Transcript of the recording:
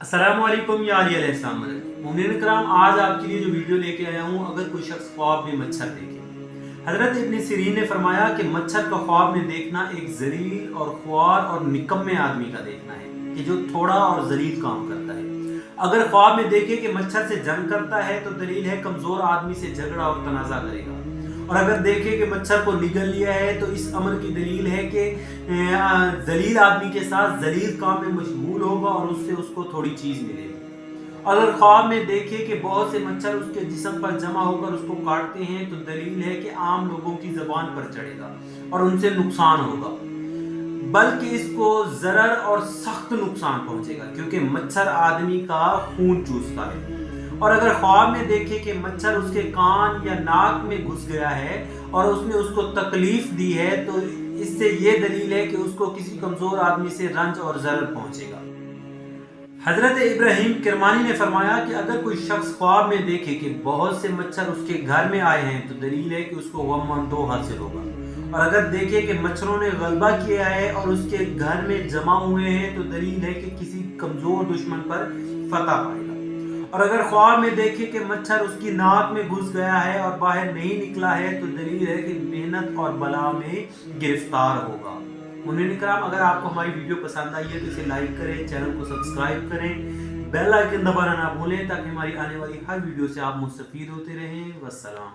अस्सलाम वालेकुम या अलैहिस्सलाम। मोमिन कराम, आज आपके लिए जो वीडियो लेके आया हूँ, अगर कोई शख्स ख्वाब में मच्छर देखे। हजरत इब्न सीरीन ने फरमाया कि मच्छर का ख्वाब में देखना एक जलील और ख्वार और निकम्मे आदमी का देखना है कि जो थोड़ा और जलील काम करता है। अगर ख्वाब में देखे कि मच्छर से जंग करता है तो दलील है कमजोर आदमी से झगड़ा और तनाजा करेगा। और अगर देखे कि मच्छर को निगल लिया है तो इस अमर की दलील है कि जलील आदमी के साथ जलील काम में मशगूल होगा और उससे उसको थोड़ी चीज मिलेगी। अगर ख्वाब में देखे कि बहुत से मच्छर उसके जिस्म पर जमा होकर उसको काटते हैं तो दलील है कि आम लोगों की जबान पर चढ़ेगा और उनसे नुकसान होगा, बल्कि इसको जरर और सख्त नुकसान पहुंचेगा क्योंकि मच्छर आदमी का खून चूसता है। और अगर ख्वाब में देखे कि मच्छर उसके कान या नाक में घुस गया है और उसने उसको तकलीफ दी है तो इससे ये दलील है कि उसको किसी कमजोर आदमी से रंज और जरर पहुंचेगा। हजरत इब्राहिम किरमानी ने फरमाया कि अगर कोई शख्स ख्वाब में देखे कि बहुत से मच्छर उसके घर में आए हैं तो दलील है कि उसको गम दो हासिल होगा। और अगर देखे कि मच्छरों ने गलबा किया है और उसके घर में जमा हुए हैं तो दलील है कि किसी कमजोर दुश्मन पर फतह पाएगा। और अगर ख्वाब में देखे कि मच्छर उसकी नाक में घुस गया है और बाहर नहीं निकला है तो दलील है कि मेहनत और बला में गिरफ्तार होगा। मुनीन कराम, अगर आपको हमारी वीडियो पसंद आई है तो इसे लाइक करें, चैनल को सब्सक्राइब करें, बेल आइकन दबाना ना भूलें ताकि हमारी आने वाली हर वीडियो से आप मुस्तफीद होते रहें। वस्सलाम।